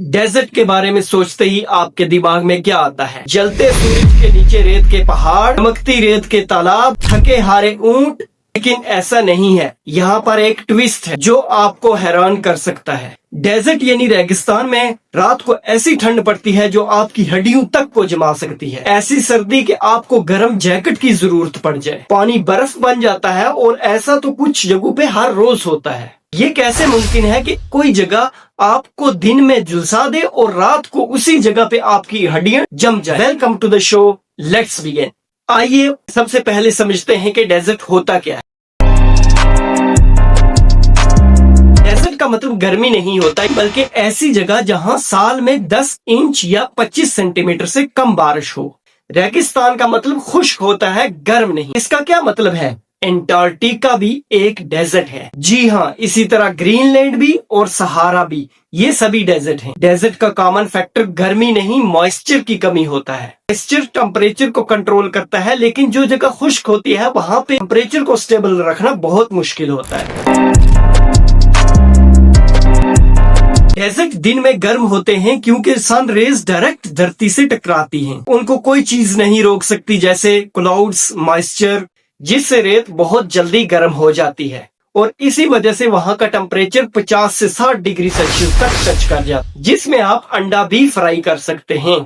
Desert के बारे में सोचते ही आपके दिमाग में क्या आता है? जलते सूरज के नीचे रेत के पहाड़, चमकती रेत के तालाब, थके हारे ऊंट। लेकिन ऐसा नहीं है। यहाँ पर एक ट्विस्ट है जो आपको हैरान कर सकता है। डेजर्ट यानी रेगिस्तान में रात को ऐसी ठंड पड़ती है जो आपकी हड्डियों तक को जमा सकती है। ऐसी सर्दी कि आपको गर्म जैकेट की जरूरत पड़ जाए। पानी बर्फ बन जाता है और ऐसा तो कुछ जगहों पे हर रोज होता है। ये कैसे मुमकिन है कि कोई जगह आपको दिन में झुलसा दे और रात को उसी जगह पे आपकी हड्डियां जम जाए। Welcome to the show, let's begin. आइए सबसे पहले समझते हैं कि डेजर्ट होता क्या है। डेजर्ट का मतलब गर्मी नहीं होता बल्कि ऐसी जगह जहां साल में 10 इंच या 25 सेंटीमीटर से कम बारिश हो। रेगिस्तान का मतलब खुश्क होता है, गर्म नहीं। इसका क्या मतलब है? एंटार्क्टिका भी एक डेजर्ट है। जी हाँ, इसी तरह ग्रीनलैंड भी और सहारा भी, ये सभी डेजर्ट हैं। डेजर्ट का कॉमन फैक्टर गर्मी नहीं, मॉइस्चर की कमी होता है। मॉइस्चर टेम्परेचर को कंट्रोल करता है, लेकिन जो जगह खुश्क होती है वहां पे टेम्परेचर को स्टेबल रखना बहुत मुश्किल होता है। डेजर्ट दिन में गर्म होते हैं क्योंकि सन रेज डायरेक्ट धरती से टकराती हैं। उनको कोई चीज नहीं रोक सकती, जैसे क्लाउड्स, मॉइस्चर, जिससे रेत बहुत जल्दी गर्म हो जाती है और इसी वजह से वहां का टेम्परेचर 50 से 60 डिग्री सेल्सियस तक टच कर जाता है, जिसमें आप अंडा भी फ्राई कर सकते हैं।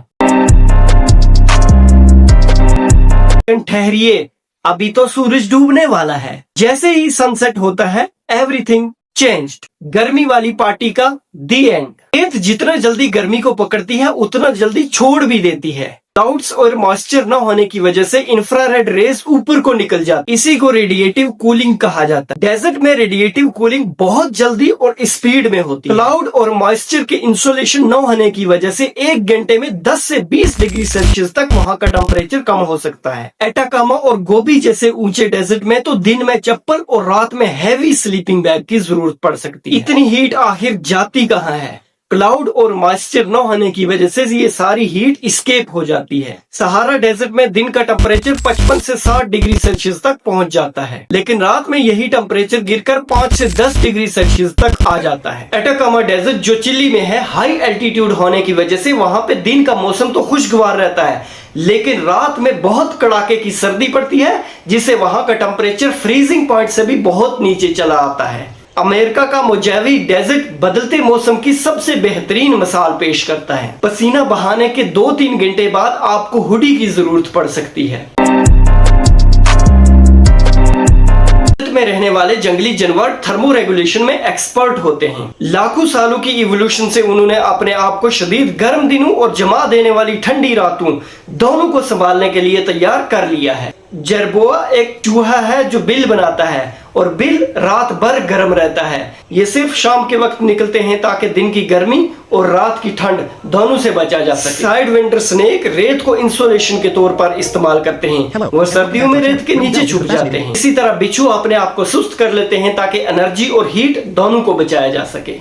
ठहरिए, अभी तो सूरज डूबने वाला है। जैसे ही सनसेट होता है एवरीथिंग चेंज्ड। गर्मी वाली पार्टी का दी एंड। रेत जितना जल्दी गर्मी को पकड़ती है उतना जल्दी छोड़ भी देती है। क्लाउड्स और मॉइस्चर न होने की वजह से इंफ्रारेड रेज ऊपर को निकल जाती है। इसी को रेडिएटिव कूलिंग कहा जाता है। डेजर्ट में रेडिएटिव कूलिंग बहुत जल्दी और स्पीड में होती है। क्लाउड और मॉइस्चर के इंसुलेशन न होने की वजह से 1 घंटे में 10 से 20 डिग्री सेल्सियस तक वहां का टेम्परेचर कम हो सकता है। एटाकामा और गोबी जैसे ऊंचे डेजर्ट में तो दिन में चप्पल और रात में हैवी स्लीपिंग बैग की जरूरत पड़ सकती है। इतनी हीट आखिर जाती कहाँ है? क्लाउड और मॉइस्चर न होने की वजह से ये सारी हीट इस्केप हो जाती है। सहारा डेजर्ट में दिन का टेम्परेचर 55 से 60 डिग्री सेल्सियस तक पहुंच जाता है, लेकिन रात में यही टेम्परेचर गिरकर 5 से 10 डिग्री सेल्सियस तक आ जाता है। एटाकामा डेजर्ट जो चिली में है, हाई एल्टीट्यूड होने की वजह से वहां पे दिन का मौसम तो खुशगवार रहता है, लेकिन रात में बहुत कड़ाके की सर्दी पड़ती है, जिससे वहां का टेम्परेचर फ्रीजिंग पॉइंट से भी बहुत नीचे चला आता है। अमेरिका का मोजावी डेजर्ट बदलते मौसम की सबसे बेहतरीन मिसाल पेश करता है। पसीना बहाने के 2-3 घंटे बाद आपको हुडी की जरूरत पड़ सकती है। में रहने वाले जंगली जानवर थर्मो रेगुलेशन में एक्सपर्ट होते हैं। लाखों सालों की इवोल्यूशन से उन्होंने अपने आप को शदीद गर्म दिनों और जमा देने वाली ठंडी रातों दोनों को संभालने के लिए तैयार कर लिया है। जरबोआ एक चूहा है जो बिल बनाता है और बिल रात भर गर्म रहता है। ये सिर्फ शाम के वक्त निकलते हैं ताकि दिन की गर्मी और रात की ठंड दोनों से बचा जा सके। साइड विंडर स्नेक रेत को इंसुलेशन के तौर पर इस्तेमाल करते हैं। वो सर्दियों में रेत के नीचे छुप जाते हैं। इसी तरह बिच्छू अपने आप को सुस्त कर लेते हैं ताकि एनर्जी और हीट दोनों को बचाया जा सके।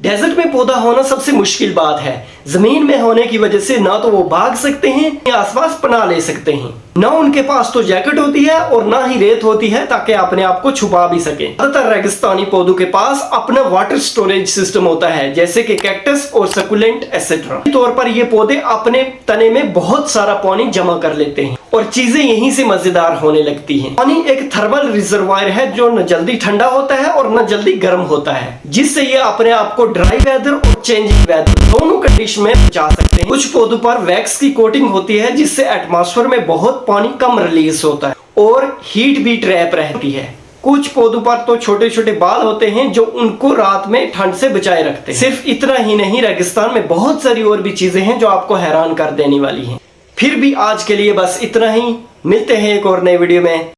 डेजर्ट में पौधा होना सबसे मुश्किल बात है। जमीन में होने की वजह से ना तो वो भाग सकते हैं या आसपास पनाह ले सकते हैं। ना उनके पास तो जैकेट होती है और ना ही रेत होती है ताकि अपने आप को छुपा भी सके। ज्यादातर रेगिस्तानी पौधों के पास अपना वाटर स्टोरेज सिस्टम होता है, जैसे कि कैक्टस और सकुलेंट एसेट्रा। तौर पर ये पौधे अपने तने में बहुत सारा पानी जमा कर लेते हैं और चीजें यहीं से मजेदार होने लगती हैं। पानी एक थर्मल रिजर्वायर है जो न जल्दी ठंडा होता है और न जल्दी गर्म होता है, जिससे ये अपने आप को ड्राई वेदर और चेंजिंग वेदर दोनों कंडीशन में बचा सकते हैं। कुछ पौधों पर वैक्स की कोटिंग होती है, जिससे एटमॉस्फेयर में बहुत पानी कम रिलीज होता है और हीट भी ट्रैप रहती है। कुछ पौधों पर तो छोटे छोटे बाल होते हैं जो उनको रात में ठंड से बचाए रखते हैं। सिर्फ इतना ही नहीं, रेगिस्तान में बहुत सारी और भी चीजें हैं जो आपको हैरान कर देने वाली हैं। फिर भी आज के लिए बस इतना ही। मिलते हैं एक और नए वीडियो में।